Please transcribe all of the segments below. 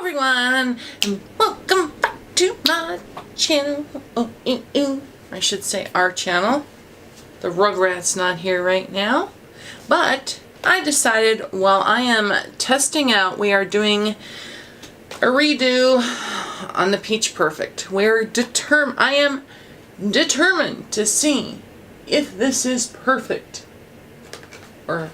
everyone, and welcome back to my channel. I should say our channel. The Rugrat's not here right now, but I decided while I am testing out, we are doing a redo on the Peach Perfect. I am determined to see if this is perfect or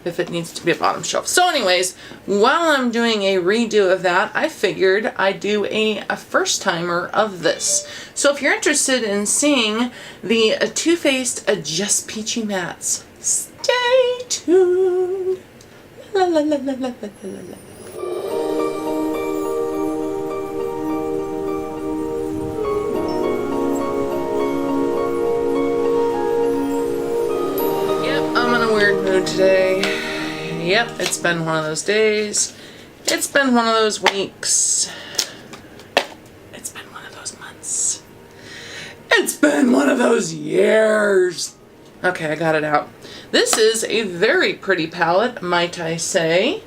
if it needs to be a bottom shelf. So anyways, while I'm doing a redo of that, I figured I'd do a first timer of this. So if you're interested in seeing the Too Faced Just Peachy Mattes, stay tuned. La, la, la, la, la, la, la, la. Today. Yep, it's been one of those days. It's been one of those weeks. It's been one of those months. It's been one of those years. Okay, I got it out. This is a very pretty palette, might I say.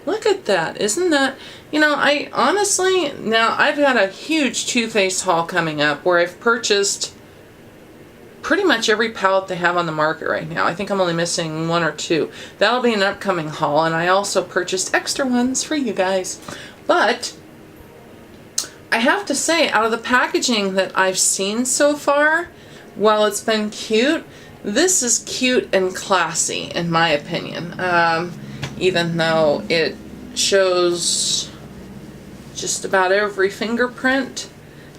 Look at that. Isn't that... You know, I honestly... Now, I've got a huge Too Faced haul coming up where I've purchased pretty much every palette they have on the market right now. I think I'm only missing one or two. That'll be an upcoming haul, and I also purchased extra ones for you guys. But I have to say, out of the packaging that I've seen so far, while it's been cute, this is cute and classy in my opinion. Even though it shows just about every fingerprint.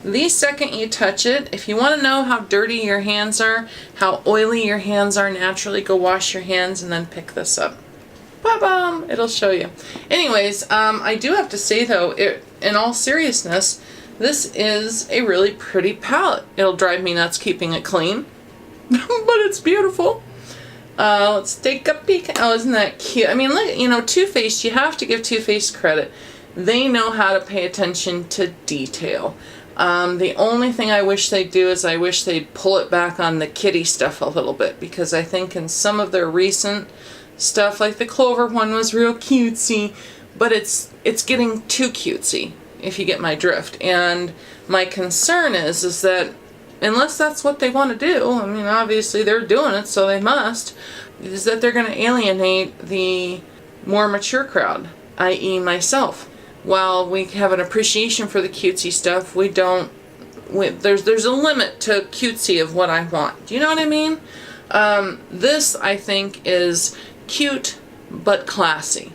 The second you touch it, if you want to know how dirty your hands are, how oily your hands are naturally, go wash your hands and then pick this up. Ba-bum! It'll show you. Anyways, I do have to say though, in all seriousness, this is a really pretty palette. It'll drive me nuts keeping it clean, but it's beautiful. Let's take a peek. Oh, isn't that cute? I mean, look, you know, Too Faced, you have to give Too Faced credit. They know how to pay attention to detail. The only thing I wish they'd do is I wish they'd pull it back on the kitty stuff a little bit, because I think in some of their recent stuff, like the Clover one was real cutesy, but it's getting too cutesy, if you get my drift. And my concern is that unless that's what they want to do, I mean obviously they're doing it so they must, is that they're going to alienate the more mature crowd, i.e. myself. While we have an appreciation for the cutesy stuff, there's a limit to cutesy of what I want. Do you know what I mean? This, I think, is cute but classy.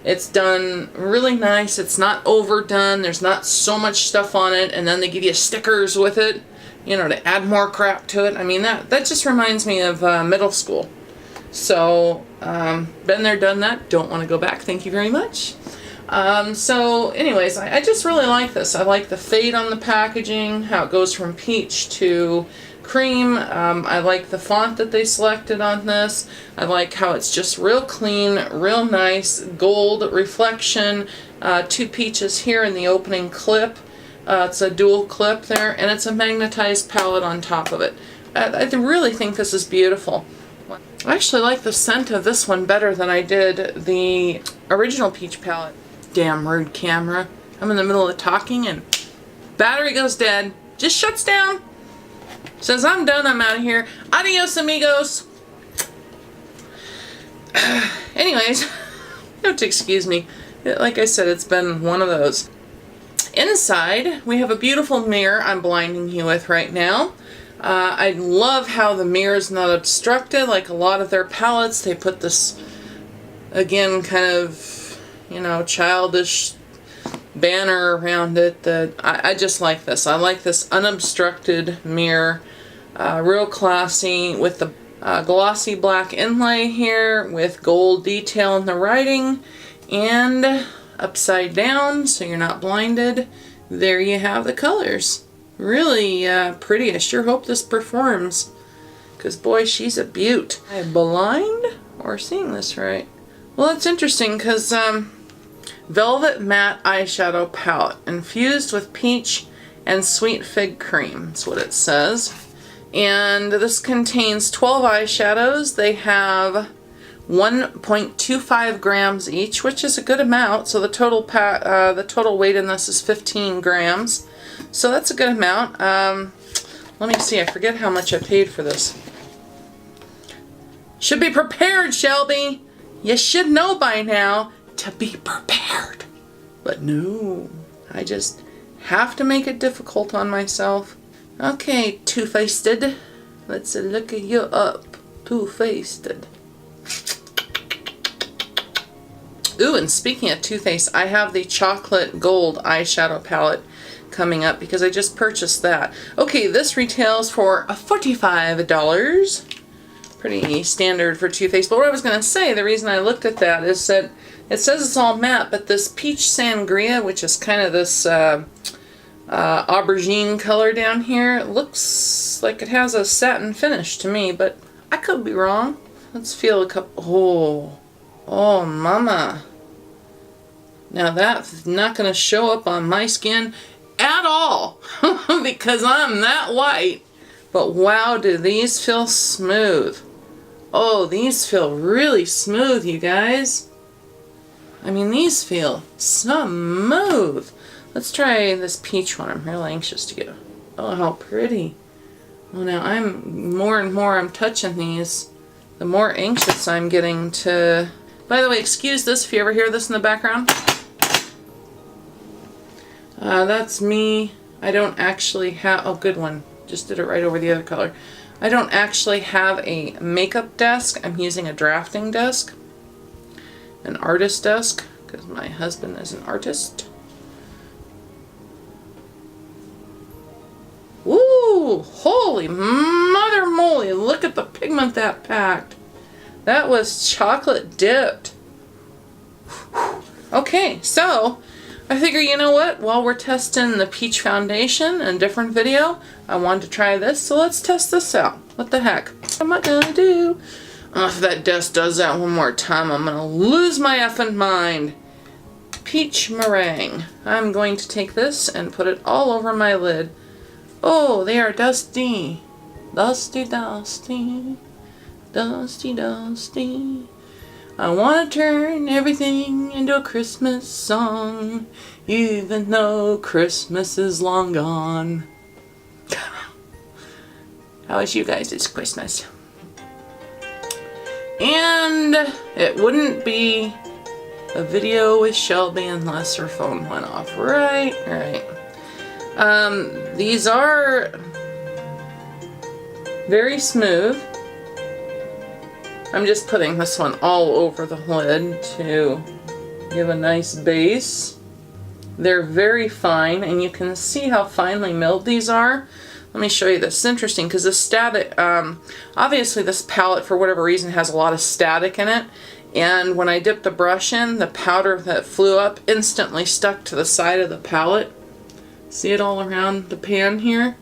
It's done really nice. It's not overdone. There's not so much stuff on it, and then they give you stickers with it, you know, to add more crap to it. I mean, that just reminds me of middle school. So, been there, done that. Don't want to go back. Thank you very much. So anyways, I just really like this. I like the fade on the packaging, how it goes from peach to cream. I like the font that they selected on this. I like how it's just real clean, real nice, gold reflection, two peaches here in the opening clip. It's a dual clip there, and it's a magnetized palette on top of it. I really think this is beautiful. I actually like the scent of this one better than I did the original peach palette. Damn rude camera. I'm in the middle of talking and battery goes dead. Just shuts down. Says I'm done, I'm out of here. Adios amigos. Anyways, you have to excuse me. Like I said, it's been one of those. Inside, we have a beautiful mirror I'm blinding you with right now. I love how the mirror is not obstructed like a lot of their palettes. They put this, again, kind of, you know, childish banner around it. That I just like this. I like this unobstructed mirror. Real classy with the glossy black inlay here with gold detail in the writing and upside down so you're not blinded. There you have the colors. Really pretty. I sure hope this performs, because boy, she's a beaut. Am I blind or seeing this right? Well, it's interesting because Velvet Matte Eyeshadow Palette infused with peach and sweet fig cream. That's what it says. And this contains 12 eyeshadows. They have 1.25 grams each, which is a good amount. So the total weight in this is 15 grams. So that's a good amount. Let me see, I forget how much I paid for this. Should be prepared, Shelby. You should know by now to be prepared. But no, I just have to make it difficult on myself. Okay, two-faced. Let's look you up. Two-faced. Ooh, and speaking of two-faced, I have the chocolate gold eyeshadow palette coming up because I just purchased that. Okay, this retails for $45. Pretty standard for Too Faced. But what I was going to say, the reason I looked at that is that it says it's all matte, but this peach sangria, which is kind of this aubergine color down here, it looks like it has a satin finish to me, but I could be wrong. Let's feel a couple. Oh, mama. Now that's not going to show up on my skin at all because I'm that white. But wow, do these feel smooth. Oh, these feel really smooth, you guys. I mean, these feel smooth. Let's try this peach one. I'm really anxious to get. Oh, how pretty. Well, now more and more I'm touching these, the more anxious I'm getting to. By the way, excuse this if you ever hear this in the background. That's me. I don't actually have. Oh, good one. Just did it right over the other color. I don't actually have a makeup desk. I'm using a drafting desk. An artist desk, because my husband is an artist. Ooh, holy mother moly, look at the pigment that packed. That was chocolate dipped. Okay, so I figure, you know what, while we're testing the peach foundation in a different video, I wanted to try this, so let's test this out. What the heck? What am I gonna do? Oh, if that desk does that one more time, I'm gonna lose my effing mind. Peach meringue. I'm going to take this and put it all over my lid. Oh, they are dusty. Dusty, dusty. Dusty, dusty. I want to turn everything into a Christmas song, even though Christmas is long gone. How was you guys' Christmas? And it wouldn't be a video with Shelby unless her phone went off. Right, right. These are very smooth. I'm just putting this one all over the lid to give a nice base. They're very fine, and you can see how finely milled these are. Let me show you this. It's interesting because the static, obviously this palette for whatever reason has a lot of static in it, and when I dipped the brush in, the powder that flew up instantly stuck to the side of the palette. See it all around the pan here?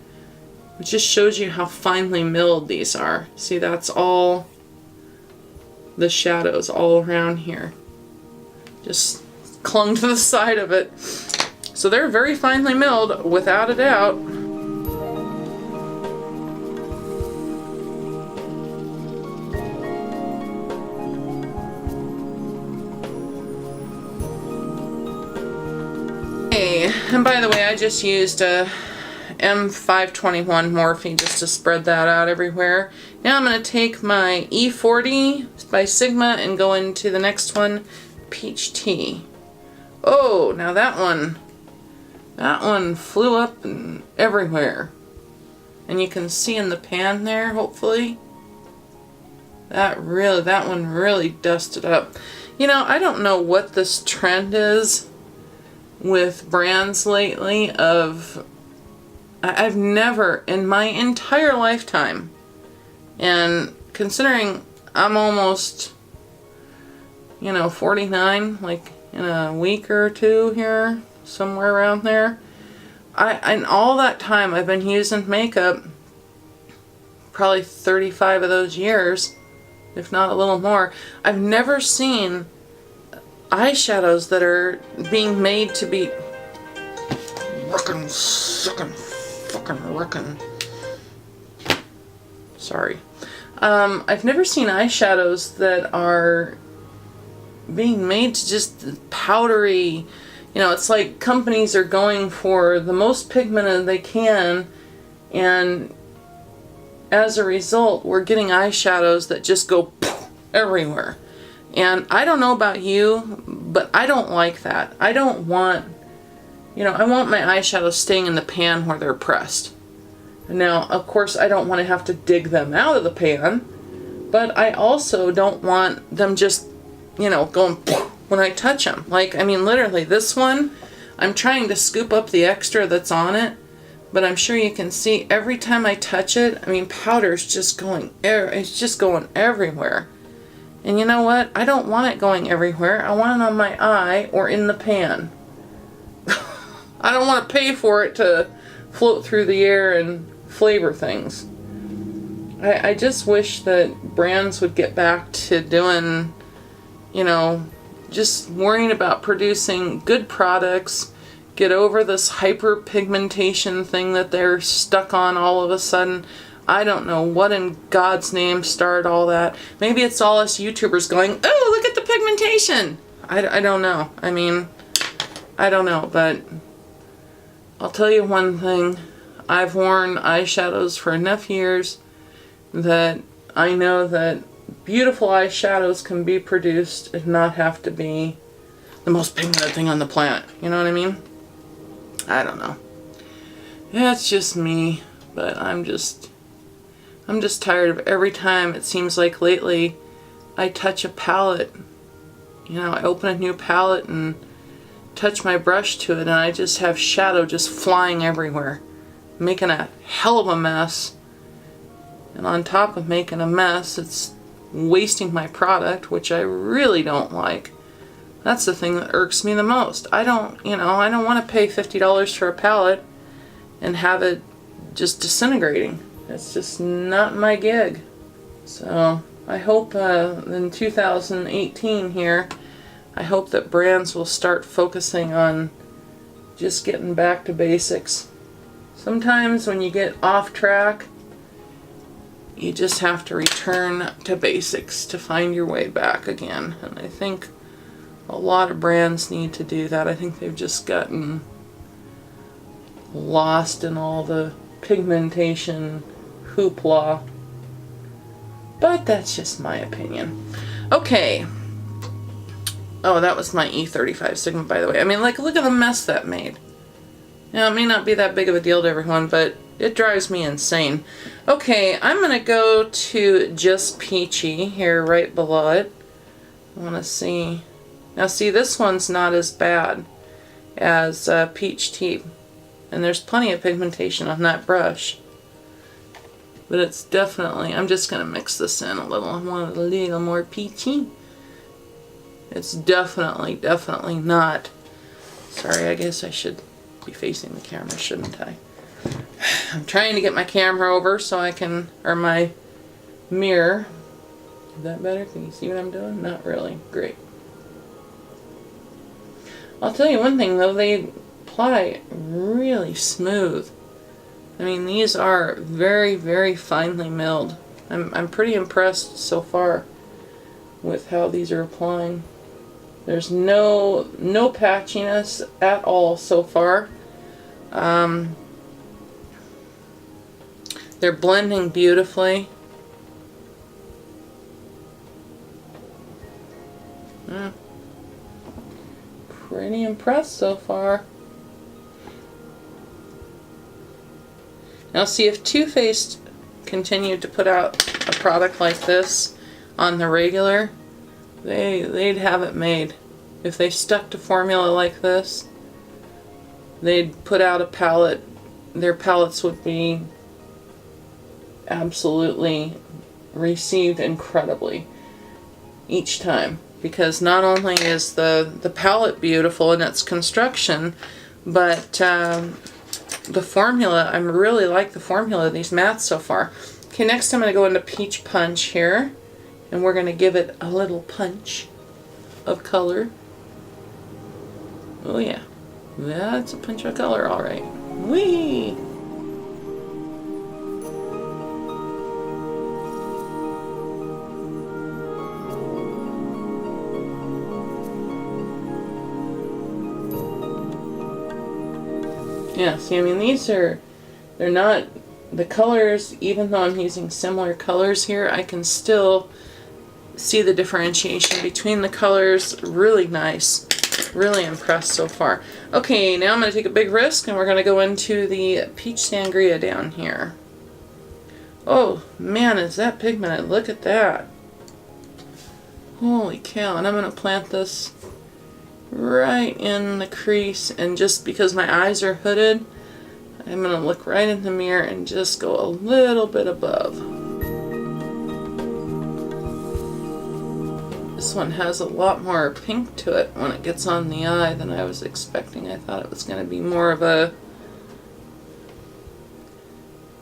It just shows you how finely milled these are. See, that's all the shadows all around here. Just clung to the side of it. So they're very finely milled, without a doubt. And by the way, I just used a M521 Morphe just to spread that out everywhere. Now I'm going to take my E40 by Sigma and go into the next one, Peach Tea. Oh, now that one flew up and everywhere. And you can see in the pan there, hopefully. That one really dusted up. You know, I don't know what this trend is with brands lately of, I've never in my entire lifetime, and considering I'm almost, 49, like in a week or two here, somewhere around there, in all that time I've been using makeup, probably 35 of those years, if not a little more, I've never seen eyeshadows that are being made to be fucking sorry. I've never seen eyeshadows that are being made to just powdery. You know, it's like companies are going for the most pigmented they can, and as a result, we're getting eyeshadows that just go everywhere. And I don't know about you, but I don't like that. I don't want, you know, I want my eyeshadows staying in the pan where they're pressed. Now, of course, I don't want to have to dig them out of the pan, but I also don't want them just, you know, going when I touch them. Like, I mean, literally, this one, I'm trying to scoop up the extra that's on it, but I'm sure you can see every time I touch it, I mean, powder's just going, it's just going everywhere. And you know what? I don't want it going everywhere. I want it on my eye or in the pan. I don't want to pay for it to float through the air and flavor things. I just wish that brands would get back to doing, you know, just worrying about producing good products, get over this hyperpigmentation thing that they're stuck on all of a sudden. I don't know what in God's name started all that. Maybe it's all us YouTubers going, oh, look at the pigmentation. I don't know. I mean, I don't know, but I'll tell you one thing. I've worn eyeshadows for enough years that I know that beautiful eyeshadows can be produced and not have to be the most pigmented thing on the planet. You know what I mean? I don't know. It's just me, but I'm just tired of every time it seems like lately I touch a palette. You know, I open a new palette and touch my brush to it and I just have shadow just flying everywhere, making a hell of a mess. And on top of making a mess, it's wasting my product, which I really don't like. That's the thing that irks me the most. I don't want to pay $50 for a palette and have it just disintegrating. It's just not my gig. So I hope in 2018 here, I hope that brands will start focusing on just getting back to basics. Sometimes when you get off track, you just have to return to basics to find your way back again. And I think a lot of brands need to do that. I think they've just gotten lost in all the pigmentation hoopla. But that's just my opinion. Okay. Oh, that was my E35 Sigma, by the way. I mean, like, look at the mess that made. Now, it may not be that big of a deal to everyone, but it drives me insane. Okay, I'm going to go to Just Peachy here right below it. I want to see. Now, see, this one's not as bad as Peach Tea. And there's plenty of pigmentation on that brush. But it's definitely, I'm just going to mix this in a little. I want it a little more peachy. It's definitely not. Sorry, I guess I should be facing the camera, shouldn't I? I'm trying to get my camera over so I can, or my mirror. Is that better? Can you see what I'm doing? Not really. Great. I'll tell you one thing though, they apply really smooth. I mean, these are very, very finely milled. I'm pretty impressed so far with how these are applying. There's no patchiness at all so far. They're blending beautifully. Pretty impressed so far. Now see, if Too Faced continued to put out a product like this on the regular, they'd have it made. If they stuck to formula like this, they'd put out a palette. Their palettes would be absolutely received incredibly each time, because not only is the palette beautiful in its construction, but the formula, I really like the formula of these mattes so far. Okay, next I'm going to go into Peach Punch here, and we're going to give it a little punch of color. Oh yeah, that's a punch of color, alright. Whee! Yeah, see, I mean, they're not, the colors, even though I'm using similar colors here, I can still see the differentiation between the colors. Really nice. Really impressed so far. Okay, now I'm going to take a big risk and we're going to go into the Peach Sangria down here. Oh, man, is that pigmented. Look at that. Holy cow. And I'm going to plant this right in the crease, and just because my eyes are hooded, I'm going to look right in the mirror and just go a little bit above. This one has a lot more pink to it when it gets on the eye than I was expecting. I thought it was going to be more of a,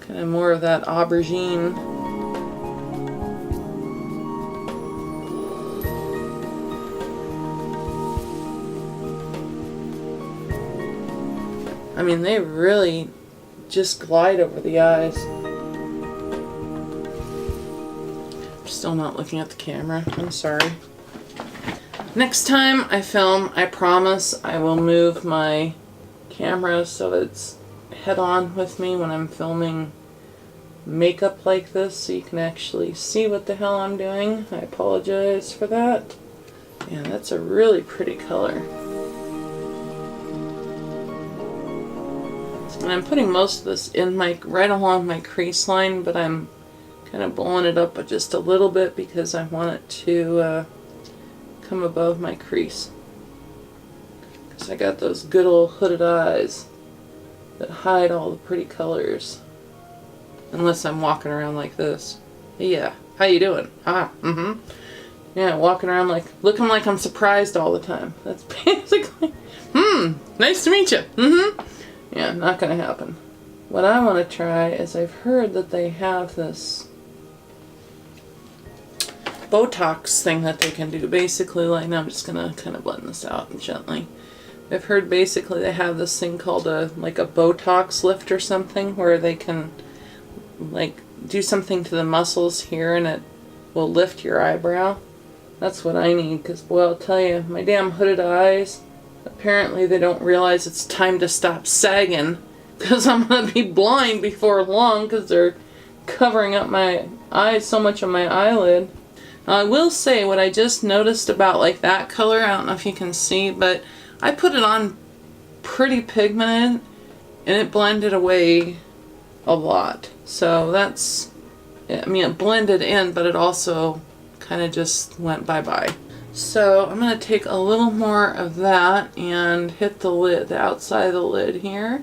kind of more of that aubergine. I mean, they really just glide over the eyes. I'm still not looking at the camera. I'm sorry. Next time I film, I promise I will move my camera so it's head on with me when I'm filming makeup like this, so you can actually see what the hell I'm doing. I apologize for that. Yeah, that's a really pretty color. And I'm putting most of this in my, right along my crease line, but I'm kind of blowing it up just a little bit because I want it to come above my crease. Because I got those good old hooded eyes that hide all the pretty colors. Unless I'm walking around like this. Yeah, how you doing? Yeah, walking around like, looking like I'm surprised all the time. That's basically, nice to meet you. Yeah, not gonna happen. What I want to try is, I've heard that they have this Botox thing that they can do. Basically, like, now I'm just gonna kind of blend this out gently. I've heard basically they have this thing called like a Botox lift or something, where they can like do something to the muscles here and it will lift your eyebrow. That's what I need, because boy, I'll tell you, my damn hooded eyes, apparently they don't realize it's time to stop sagging, because I'm going to be blind before long because they're covering up my eyes so much on my eyelid. Now, I will say what I just noticed about like that color, I don't know if you can see, but I put it on pretty pigmented and it blended away a lot. So that's, I mean, it blended in, but it also kind of just went bye-bye. So I'm going to take a little more of that and hit the lid, the outside of the lid here.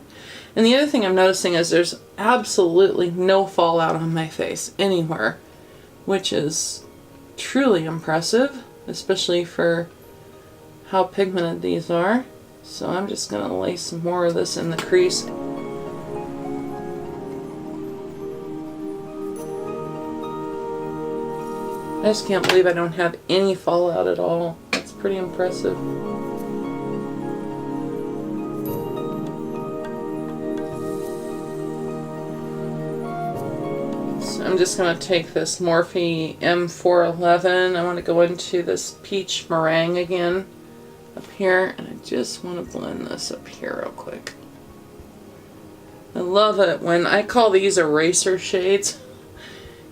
And the other thing I'm noticing is there's absolutely no fallout on my face anywhere, which is truly impressive, especially for how pigmented these are. So I'm just going to lay some more of this in the crease. I just can't believe I don't have any fallout at all. That's pretty impressive. So I'm just going to take this Morphe M411. I want to go into this peach meringue again up here, and I just want to blend this up here real quick. I love it when I call these eraser shades,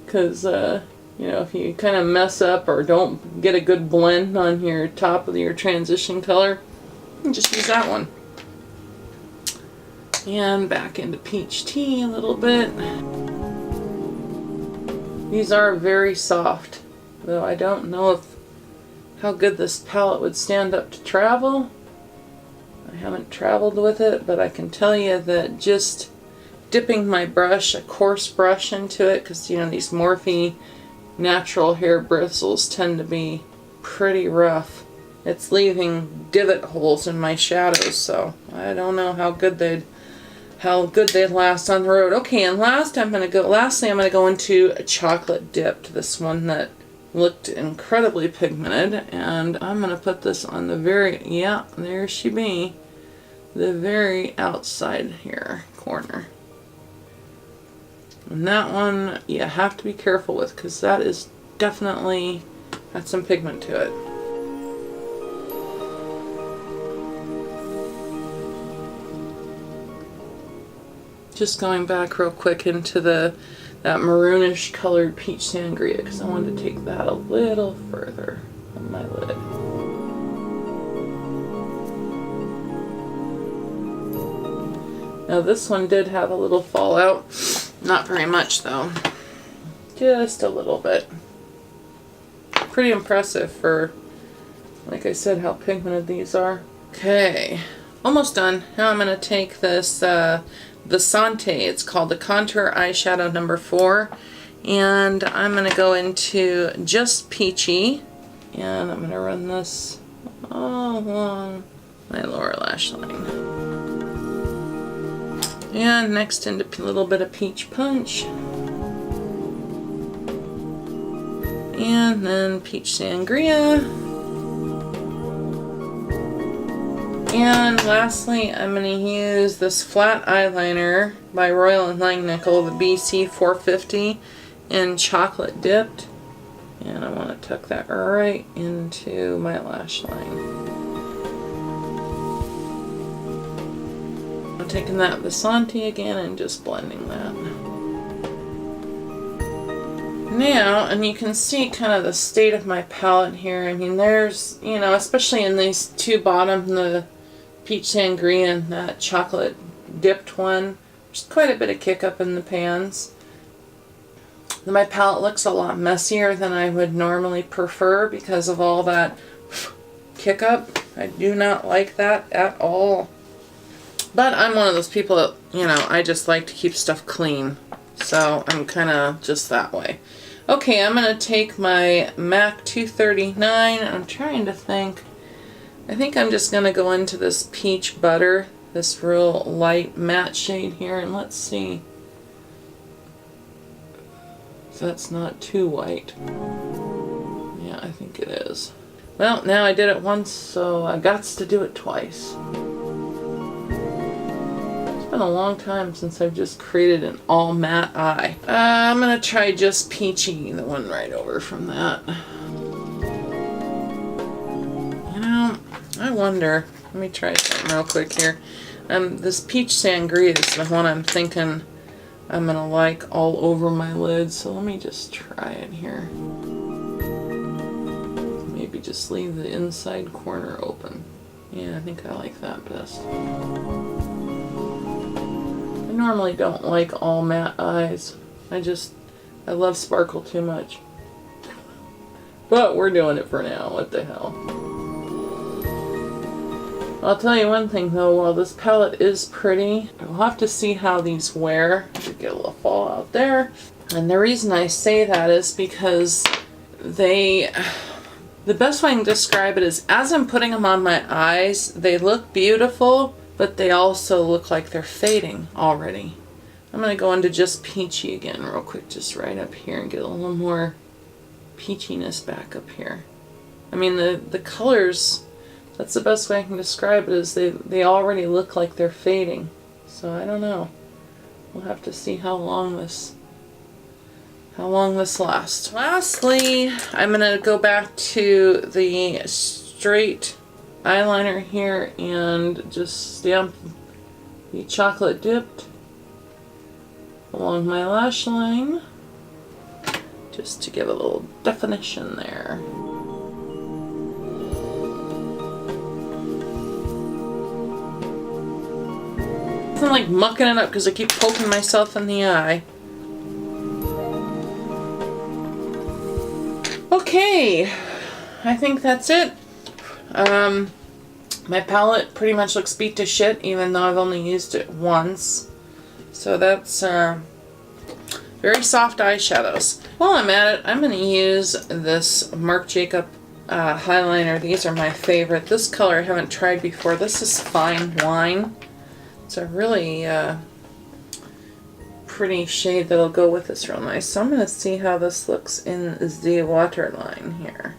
because you know, if you kind of mess up or don't get a good blend on your top of your transition color, you can just use that one. And back into peach tea a little bit. These are very soft, though I don't know how good this palette would stand up to travel. I haven't traveled with it, but I can tell you that just dipping my brush, a coarse brush, into it, because you know these Morphe natural hair bristles tend to be pretty rough. It's leaving divot holes in my shadows, so I don't know how good they'd last on the road. Okay, and lastly I'm gonna go into a chocolate dipped. This one that looked incredibly pigmented, and I'm gonna put this on the very, yeah, there she be, the very outside here corner. And that one you have to be careful with, because that is definitely got some pigment to it. Just going back real quick into that maroonish colored peach sangria because I wanted to take that a little further on my lid. Now this one did have a little fallout. Not very much though. Just a little bit. Pretty impressive for, like I said, how pigmented these are. Okay, almost done. Now I'm going to take this Visante. It's called the Contour Eyeshadow number 4. And I'm going to go into Just Peachy. And I'm going to run this all along my lower lash line. And next into a little bit of Peach Punch. And then Peach Sangria. And lastly, I'm going to use this flat eyeliner by Royal & Langnickel, the BC 450 in chocolate dipped. And I want to tuck that right into my lash line. I'm taking that Visante again and just blending that. Now, and you can see kind of the state of my palette here. I mean, there's, you know, especially in these two bottom, the Peach Sangria and that chocolate dipped one, there's quite a bit of kick up in the pans. My palette looks a lot messier than I would normally prefer because of all that kick up. I do not like that at all. But I'm one of those people that, you know, I just like to keep stuff clean. So I'm kind of just that way. Okay, I'm going to take my MAC 239. I'm trying to think. I think I'm just going to go into this Peach Butter, this real light matte shade here, and let's see if that's not too white. Yeah, I think it is. Well, now I did it once, so I got to do it twice. It's been a long time since I've just created an all matte eye. I'm going to try Just Peachy, the one right over from that. You know, I wonder, let me try something real quick here. This Peach Sangria is the one I'm thinking I'm going to like all over my lid, so let me just try it here. Maybe just leave the inside corner open. Yeah, I think I like that best. I normally don't like all matte eyes. I love sparkle too much. But we're doing it for now, what the hell. I'll tell you one thing though, while this palette is pretty, I'll have to see how these wear. I get a little fallout there. And the reason I say that is because the best way I can describe it is as I'm putting them on my eyes, they look beautiful, but they also look like they're fading already. I'm going to go into Just Peachy again real quick, just right up here and get a little more peachiness back up here. I mean, the colors, that's the best way I can describe it, is they already look like they're fading. So I don't know. We'll have to see how long this lasts. Lastly, I'm going to go back to the straight eyeliner here and just stamp the chocolate dipped along my lash line, just to give a little definition there. I'm like mucking it up because I keep poking myself in the eye. Okay, I think that's it. My palette pretty much looks beat to shit, even though I've only used it once. So that's very soft eyeshadows. While I'm at it, I'm going to use this Marc Jacob highliner. These are my favorite. This color I haven't tried before. This is Fine Wine. It's a really pretty shade that'll go with this real nice. So I'm going to see how this looks in the waterline here.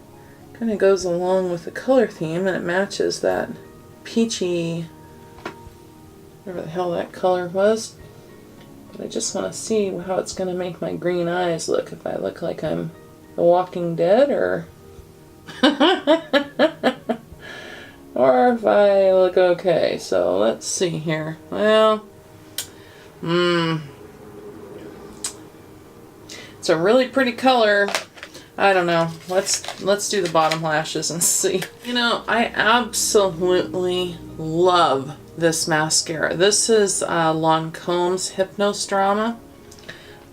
Kind of goes along with the color theme, and it matches that peachy, whatever the hell that color was. But I just want to see how it's going to make my green eyes look. If I look like I'm The Walking Dead, or or if I look okay. So let's see here. Well, It's a really pretty color. I don't know. Let's do the bottom lashes and see. You know, I absolutely love this mascara. This is Lancome's Hypnos Drama.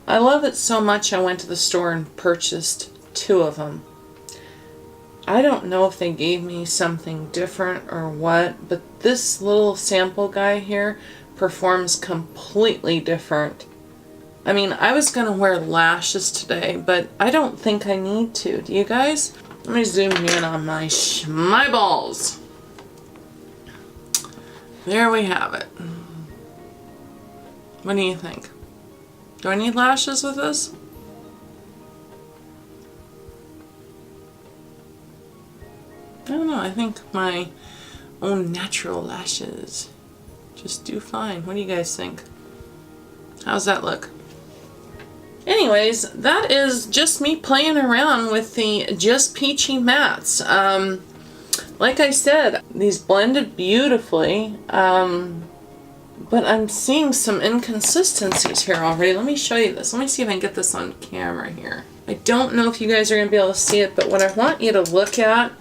I love it so much I went to the store and purchased 2 of them. I don't know if they gave me something different or what, but this little sample guy here performs completely different. I mean, I was going to wear lashes today, but I don't think I need to. Do you guys? Let me zoom in on my balls. There we have it. What do you think? Do I need lashes with this? I don't know. I think my own natural lashes just do fine. What do you guys think? How's that look? Anyways, that is just me playing around with the Just Peachy mattes. Like I said, these blended beautifully, but I'm seeing some inconsistencies here already. Let me show you this. Let me see if I can get this on camera here. I don't know if you guys are going to be able to see it, but what I want you to look at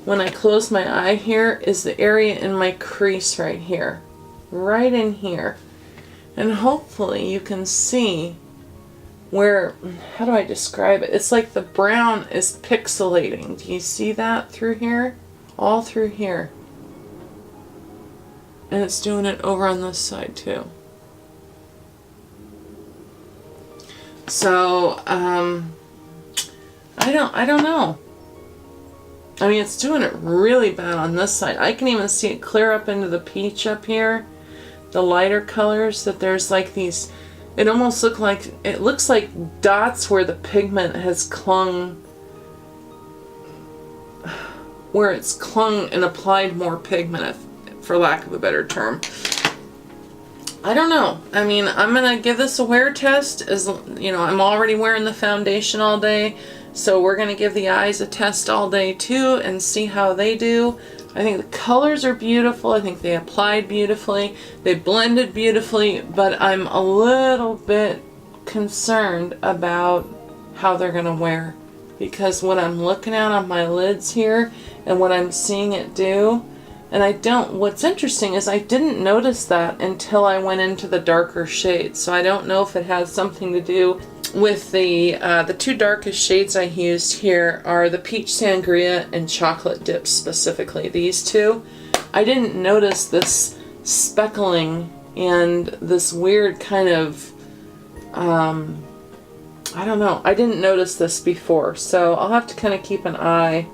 when I close my eye here is the area in my crease right here. Right in here. And hopefully you can see where, how do I describe it? It's like the brown is pixelating. Do you see that through here? All through here. And it's doing it over on this side too. So, I don't know. I mean, it's doing it really bad on this side. I can even see it clear up into the peach up here. The lighter colors, that there's like these, it almost looks like dots where the pigment has clung, where it's clung and applied more pigment, for lack of a better term. I don't know. I mean, I'm gonna give this a wear test. As you know, I'm already wearing the foundation all day, so we're gonna give the eyes a test all day too and see how they do. I think the colors are beautiful. I think they applied beautifully. They blended beautifully, but I'm a little bit concerned about how they're gonna wear, because what I'm looking at on my lids here and what I'm seeing it do, and what's interesting is I didn't notice that until I went into the darker shades. So I don't know if it has something to do with the 2 darkest shades I used here are the Peach Sangria and Chocolate Dip specifically. These 2. I didn't notice this speckling and this weird kind of, I don't know. I didn't notice this before. So I'll have to kind of keep an eye.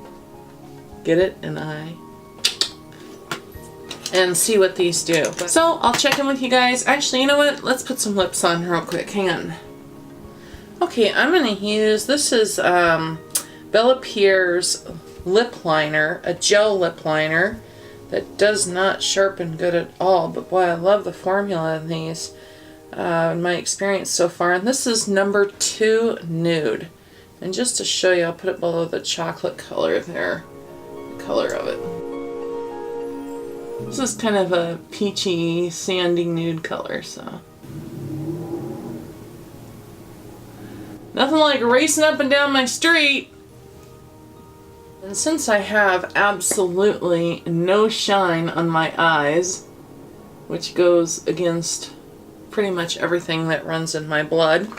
Get it? An eye. And see what these do. So I'll check in with you guys. Actually, you know what? Let's put some lips on real quick. Hang on. Okay, I'm going to use, this is Bella Pierre's lip liner, a gel lip liner that does not sharpen good at all, but boy, I love the formula in these, in my experience so far. And this is number 2 Nude. And just to show you, I'll put it below the chocolate color there, the color of it. This is kind of a peachy, sandy nude color, so. Nothing like racing up and down my street. And since I have absolutely no shine on my eyes, which goes against pretty much everything that runs in my blood,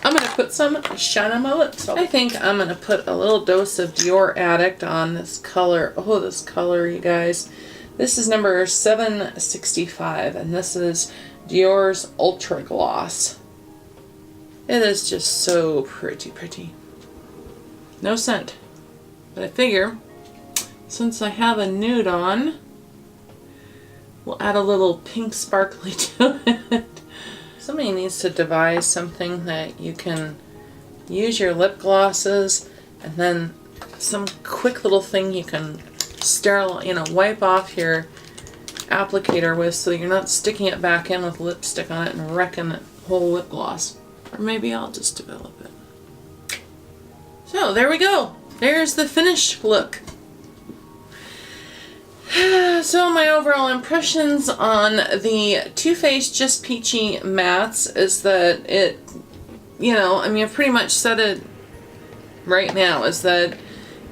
I'm going to put some shine on my lips. I think I'm going to put a little dose of Dior Addict on this color. Oh, this color, you guys. This is number 765, and this is Dior's Ultra Gloss. It is just so pretty. No scent. But I figure, since I have a nude on, we'll add a little pink sparkly to it. Somebody needs to devise something that you can use your lip glosses and then some quick little thing you can sterilize, wipe off your applicator with, so you're not sticking it back in with lipstick on it and wrecking the whole lip gloss. Or maybe I'll just develop it. So there we go. There's the finished look. So my overall impressions on the Too Faced Just Peachy mattes is that it, you know, I mean, I've pretty much said it right now, is that,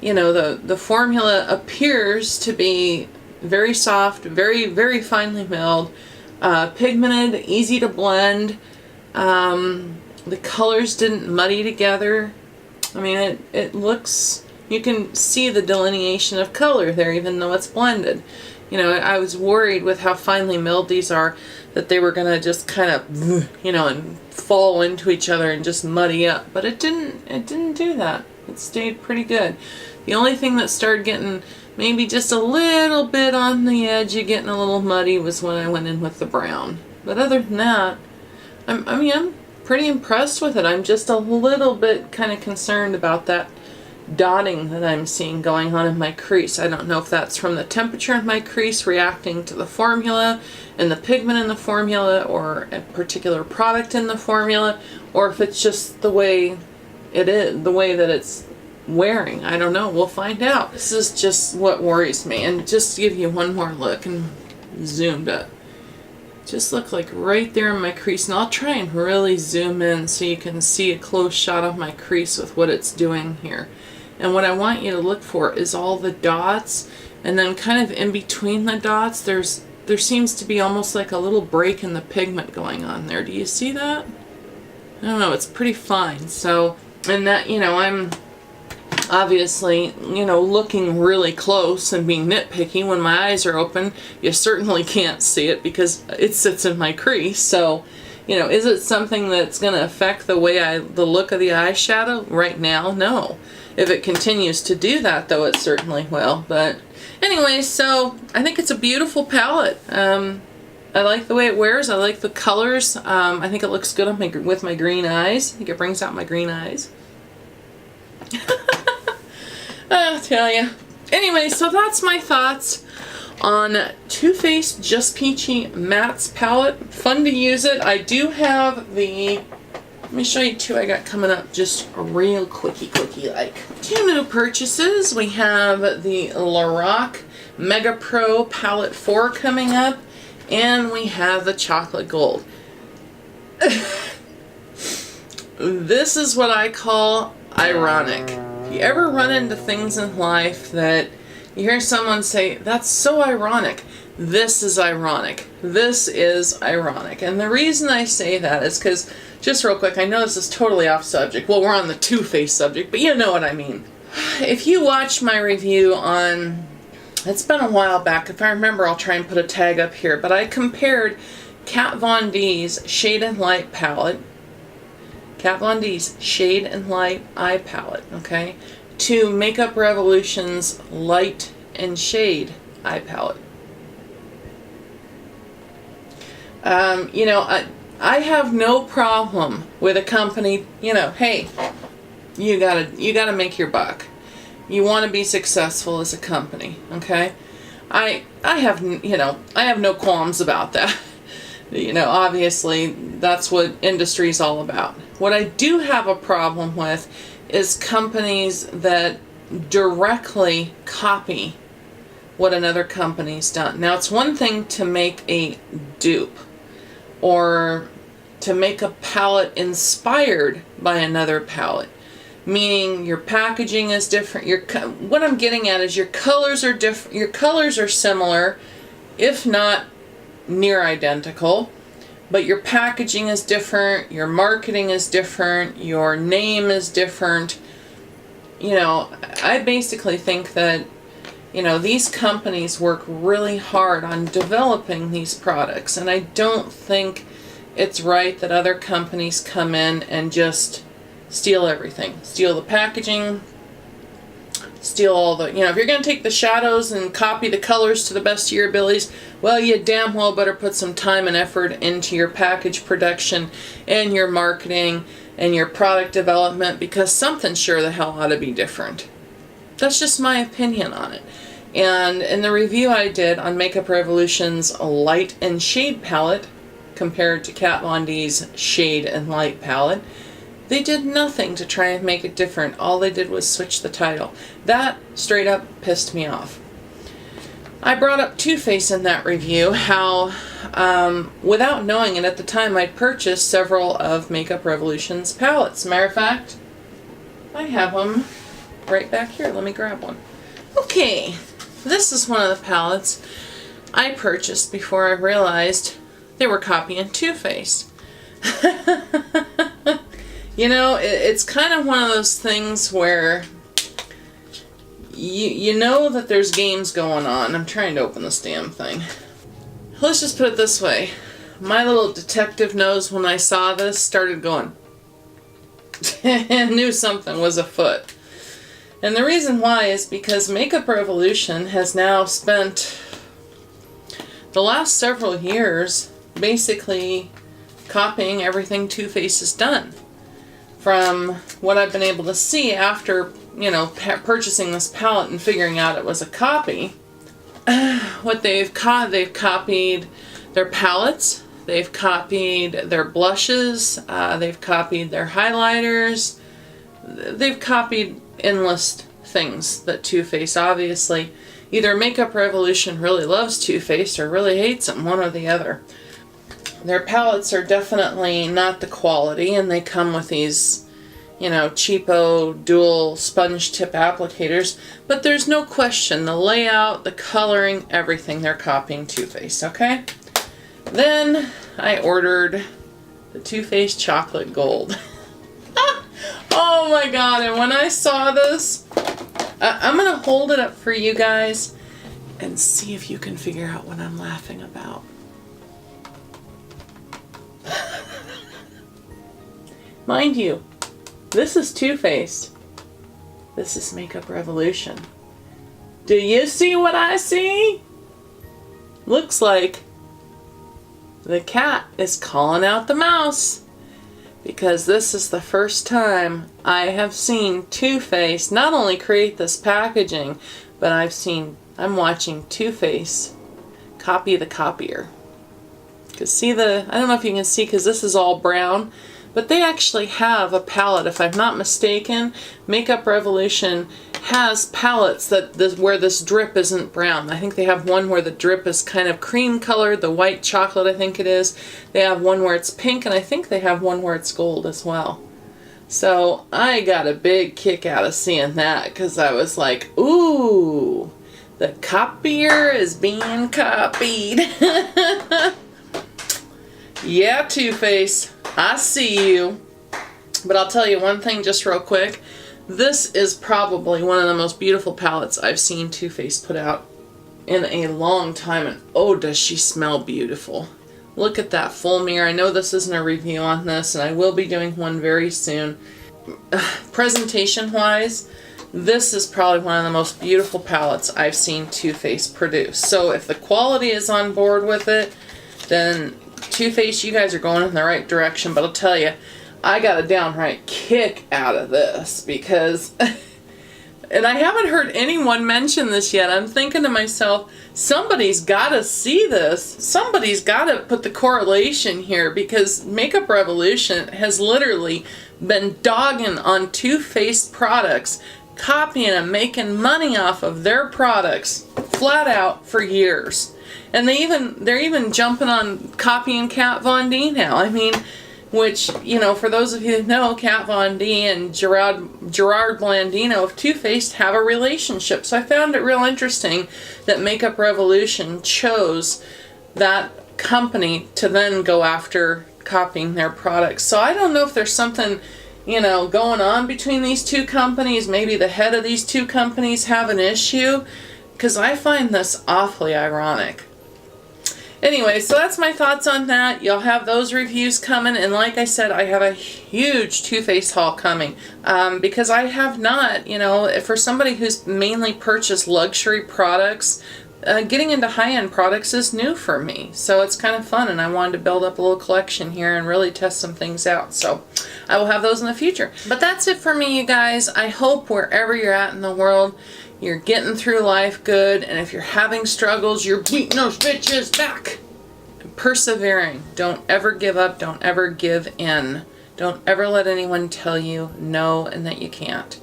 you know, the formula appears to be very soft, very, very finely milled, pigmented, easy to blend. The colors didn't muddy together. I mean, it looks, you can see the delineation of color there, even though it's blended. You know, I was worried with how finely milled these are that they were gonna just kind of, you know, and fall into each other and just muddy up. But it didn't do that. It stayed pretty good. The only thing that started getting maybe just a little bit on the edge of getting a little muddy was when I went in with the brown. But other than that, I'm pretty impressed with it. I'm just a little bit kind of concerned about that dotting that I'm seeing going on in my crease. I don't know if that's from the temperature of my crease reacting to the formula and the pigment in the formula, or a particular product in the formula, or if it's just the way it is, the way that it's wearing. I don't know. We'll find out. This is just what worries me. And just to give you one more look and zoomed up. Just look like right there in my crease. And I'll try and really zoom in so you can see a close shot of my crease with what it's doing here. And what I want you to look for is all the dots, and then kind of in between the dots there seems to be almost like a little break in the pigment going on there. Do you see that? I don't know, it's pretty fine. So, and that, you know, I'm obviously, you know, looking really close and being nitpicky. When my eyes are open, you certainly can't see it because it sits in my crease. So, you know, is it something that's going to affect the way the look of the eyeshadow? Right now, no. If it continues to do that, though, it certainly will. But anyway, so I think it's a beautiful palette. I like the way it wears. I like the colors. I think it looks good on with my green eyes. I think it brings out my green eyes. I'll tell you. Anyway, so that's my thoughts on Too Faced Just Peachy Mattes palette. Fun to use it. I do have the... Let me show you two I got coming up just real quickie like. Two new purchases. We have the Lorac Mega Pro Palette 4 coming up, and we have the Chocolate Gold. This is what I call ironic. If you ever run into things in life that you hear someone say, that's so ironic, this is ironic. This is ironic. And the reason I say that is because, just real quick, I know this is totally off subject. Well, we're on the Too Faced subject, but you know what I mean. If you watched my review on, it's been a while back. If I remember, I'll try and put a tag up here. But I compared Kat Von D's Shade and Light palette, Kat Von D's Shade and Light eye palette, okay, to Makeup Revolution's Light and Shade eye palette. You know, I have no problem with a company, you know, hey, you gotta make your buck. You want to be successful as a company, okay? I have, you know, I have no qualms about that. You know, obviously that's what industry's all about. What I do have a problem with is companies that directly copy what another company's done. Now, it's one thing to make a dupe or to make a palette inspired by another palette, meaning your packaging is different. What I'm getting at is your colors are different. Your colors are similar, if not near identical, but your packaging is different, your marketing is different, your name is different. You know, I basically think that, you know, these companies work really hard on developing these products, and I don't think it's right that other companies come in and just steal everything. Steal the packaging, steal all the, you know, if you're going to take the shadows and copy the colors to the best of your abilities, well, you damn well better put some time and effort into your package production and your marketing and your product development, because something sure the hell ought to be different. That's just my opinion on it. And in the review I did on Makeup Revolution's Light and Shade palette compared to Kat Von D's Shade and Light palette, they did nothing to try and make it different. All they did was switch the title. That straight up pissed me off. I brought up Too Faced in that review, how without knowing it at the time, I'd purchased several of Makeup Revolution's palettes. Matter of fact, I have them right back here. Let me grab one. Okay, this is one of the palettes I purchased before I realized they were copying Too Faced. You know, it's kind of one of those things where you know that there's games going on. I'm trying to open this damn thing. Let's just put it this way. My little detective nose, when I saw this, started going and knew something was afoot. And the reason why is because Makeup Revolution has now spent the last several years basically copying everything Too Faced has done. From what I've been able to see after, you know, purchasing this palette and figuring out it was a copy, what they've copied their palettes, they've copied their blushes, they've copied their highlighters, they've copied endless things that Too Faced, obviously, either Makeup Revolution really loves Too Faced or really hates them, one or the other. Their palettes are definitely not the quality, and they come with these, you know, cheapo dual sponge tip applicators, but there's no question, the layout, the coloring, everything, they're copying Too Faced, okay? Then I ordered the Too Faced Chocolate Gold. Oh my god, and when I saw this, I'm going to hold it up for you guys and see if you can figure out what I'm laughing about. Mind you, this is Too Faced. This is Makeup Revolution. Do you see what I see? Looks like the cat is calling out the mouse. Because this is the first time I have seen Too Faced not only create this packaging, but I'm watching Too Faced copy the copier. Because see I don't know if you can see because this is all brown, but they actually have a palette, if I'm not mistaken. Makeup Revolution has palettes where this drip isn't brown. I think they have one where the drip is kind of cream colored, the white chocolate I think it is. They have one where it's pink, and I think they have one where it's gold as well. So I got a big kick out of seeing that because I was like, ooh, the copier is being copied. Yeah, Too Faced, I see you. But I'll tell you one thing just real quick. This is probably one of the most beautiful palettes I've seen Too Faced put out in a long time. And oh, does she smell beautiful. Look at that full mirror. I know this isn't a review on this, and I will be doing one very soon. Presentation-wise, this is probably one of the most beautiful palettes I've seen Too Faced produce. So if the quality is on board with it, then Too Faced, you guys are going in the right direction. But I'll tell you, I got a downright kick out of this because, and I haven't heard anyone mention this yet. I'm thinking to myself, somebody's got to see this. Somebody's got to put the correlation here because Makeup Revolution has literally been dogging on Too Faced products, copying and making money off of their products flat out for years. And they're even jumping on copying Kat Von D now. I mean, which, you know, for those of you who know, Kat Von D and Gerard Blandino of Too Faced have a relationship. So I found it real interesting that Makeup Revolution chose that company to then go after copying their products. So I don't know if there's something, you know, going on between these two companies. Maybe the head of these two companies have an issue, because I find this awfully ironic. Anyway, so that's my thoughts on that. You'll have those reviews coming, and like I said, I have a huge Too Faced haul coming because I have not, you know, for somebody who's mainly purchased luxury products, getting into high-end products is new for me. So it's kind of fun, and I wanted to build up a little collection here and really test some things out. So I will have those in the future. But that's it for me, you guys. I hope wherever you're at in the world, you're getting through life good, and if you're having struggles, you're beating those bitches back. And persevering. Don't ever give up. Don't ever give in. Don't ever let anyone tell you no and that you can't.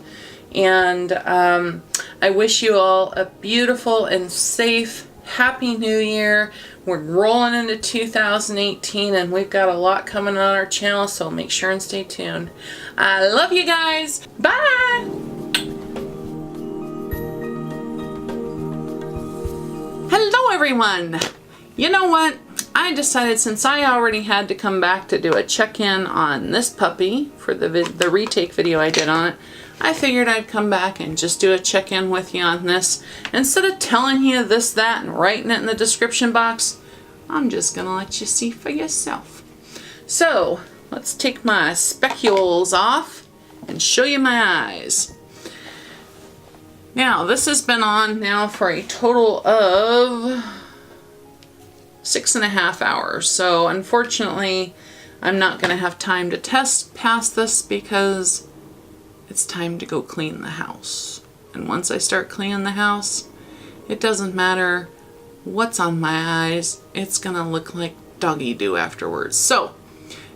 And I wish you all a beautiful and safe Happy New Year. We're rolling into 2018 and we've got a lot coming on our channel, so make sure and stay tuned. I love you guys. Bye! Hello everyone! You know what? I decided, since I already had to come back to do a check-in on this puppy for the retake video I did on it, I figured I'd come back and just do a check-in with you on this. Instead of telling you this, that, and writing it in the description box, I'm just gonna let you see for yourself. So, let's take my specules off and show you my eyes. Now, this has been on now for a total of 6.5 hours. So, unfortunately, I'm not gonna have time to test past this because it's time to go clean the house. And once I start cleaning the house, it doesn't matter what's on my eyes, it's gonna look like doggy do afterwards. So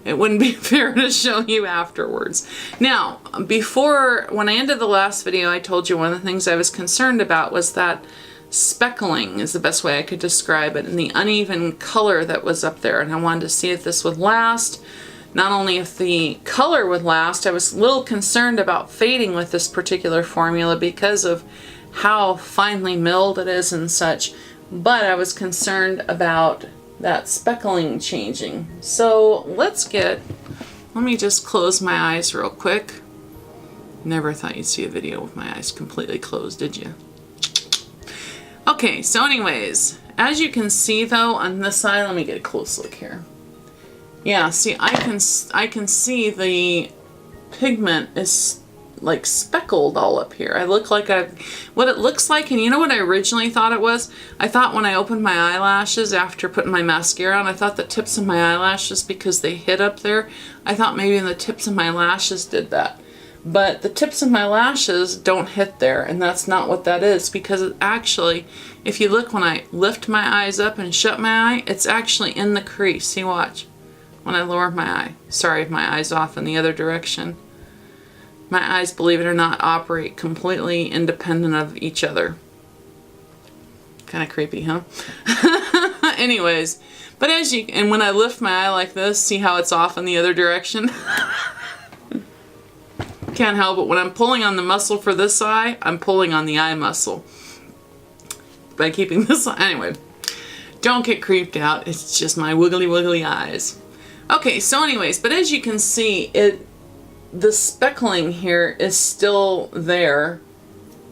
it wouldn't be fair to show you afterwards. Now, when I ended the last video, I told you one of the things I was concerned about was that speckling is the best way I could describe it, and the uneven color that was up there, and I wanted to see if this would last. Not only if the color would last, I was a little concerned about fading with this particular formula because of how finely milled it is and such, but I was concerned about that speckling changing. So let me just close my eyes real quick. Never thought you'd see a video with my eyes completely closed, did you? Okay, so anyways, as you can see though on this side, let me get a close look here. Yeah, see, I can see the pigment is like speckled all up here. I look like what it looks like, and you know what I originally thought it was? I thought when I opened my eyelashes after putting my mascara on, I thought the tips of my eyelashes, because they hit up there, I thought maybe the tips of my lashes did that. But the tips of my lashes don't hit there, and that's not what that is, because it actually, if you look when I lift my eyes up and shut my eye, it's actually in the crease. See, watch. When I lower my eye. Sorry if my eye's off in the other direction. My eyes, believe it or not, operate completely independent of each other. Kind of creepy, huh? Anyways, but and when I lift my eye like this, see how it's off in the other direction? Can't help it. When I'm pulling on the muscle for this eye, I'm pulling on the eye muscle. By keeping this eye. Anyway, don't get creeped out. It's just my wiggly wiggly eyes. Okay, so anyways, but as you can see, the speckling here is still there.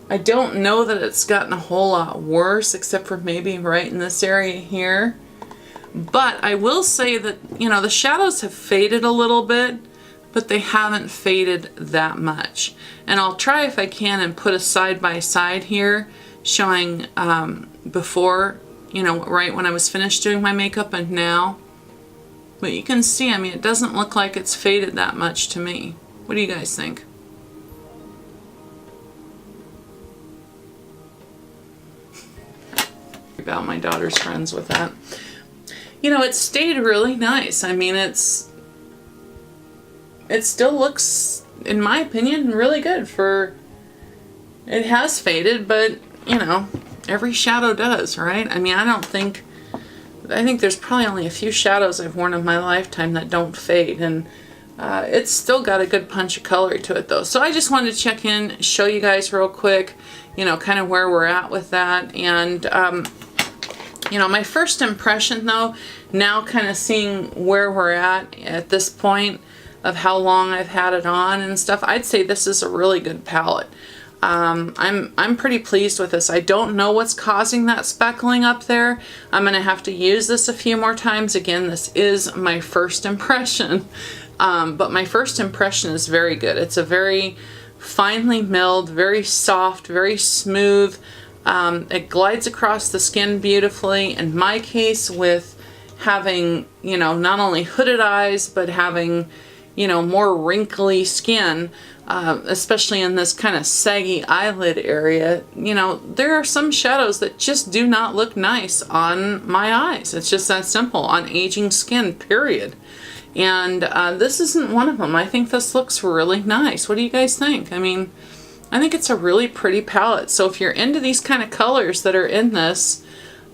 I don't know that it's gotten a whole lot worse, except for maybe right in this area here. But I will say that, you know, the shadows have faded a little bit, but they haven't faded that much. And I'll try if I can and put a side by side here showing before, you know, right when I was finished doing my makeup and now. But you can see, I mean, it doesn't look like it's faded that much to me. What do you guys think? About my daughter's friends with that. You know, it stayed really nice. I mean, it still looks, in my opinion, really good for, it has faded, but, you know, every shadow does, right? I mean, I think there's probably only a few shadows I've worn in my lifetime that don't fade, and it's still got a good punch of color to it though. So I just wanted to check in, show you guys real quick, you know, kind of where we're at with that. And you know, my first impression though, now kind of seeing where we're at this point of how long I've had it on and stuff, I'd say this is a really good palette. I'm pretty pleased with this. I don't know what's causing that speckling up there. I'm gonna have to use this a few more times. Again, this is my first impression, but my first impression is very good. It's a very finely milled, very soft, very smooth. It glides across the skin beautifully. In my case, with having, you know, not only hooded eyes, but having, you know, more wrinkly skin, especially in this kind of saggy eyelid area, you know, there are some shadows that just do not look nice on my eyes. It's just that simple, on aging skin, period. And this isn't one of them. I think this looks really nice. What do you guys think? I mean, I think it's a really pretty palette. So if you're into these kind of colors that are in this,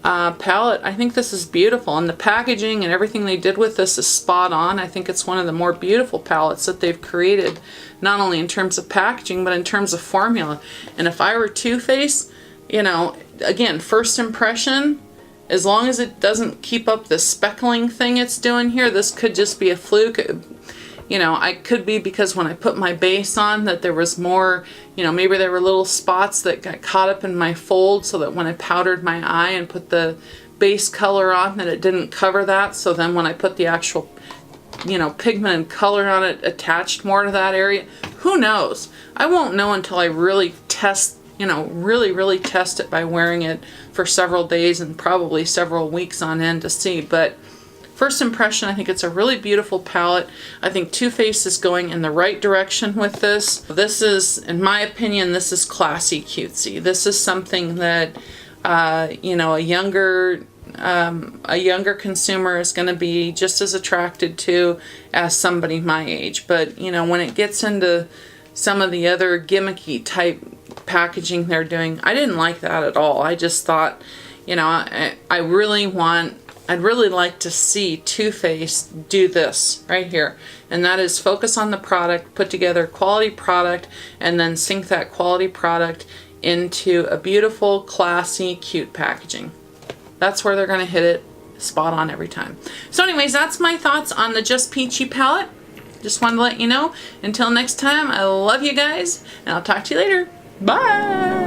palette. I think this is beautiful, and the packaging and everything they did with this is spot on. I think it's one of the more beautiful palettes that they've created, not only in terms of packaging, but in terms of formula. And if I were Too Faced, you know, again, first impression, as long as it doesn't keep up the speckling thing it's doing here, this could just be a fluke. You know, I could be because when I put my base on that there was more, you know, maybe there were little spots that got caught up in my fold, so that when I powdered my eye and put the base color on, that it didn't cover that. So then when I put the actual, you know, pigment and color on it, attached more to that area. Who knows? I won't know until I really test, you know, really test it by wearing it for several days and probably several weeks on end to see. But first impression, I think it's a really beautiful palette. I think Too Faced is going in the right direction with this. This is, in my opinion, this is classy cutesy. This is something that, you know, a younger consumer is going to be just as attracted to as somebody my age. But, you know, when it gets into some of the other gimmicky type packaging they're doing, I didn't like that at all. I just thought, you know, I'd really like to see Too Faced do this right here, and that is focus on the product, put together quality product, and then sink that quality product into a beautiful, classy, cute packaging. That's where they're going to hit it spot on every time. So anyways, that's my thoughts on the Just Peachy palette. Just wanted to let you know. Until next time, I love you guys, and I'll talk to you later. Bye!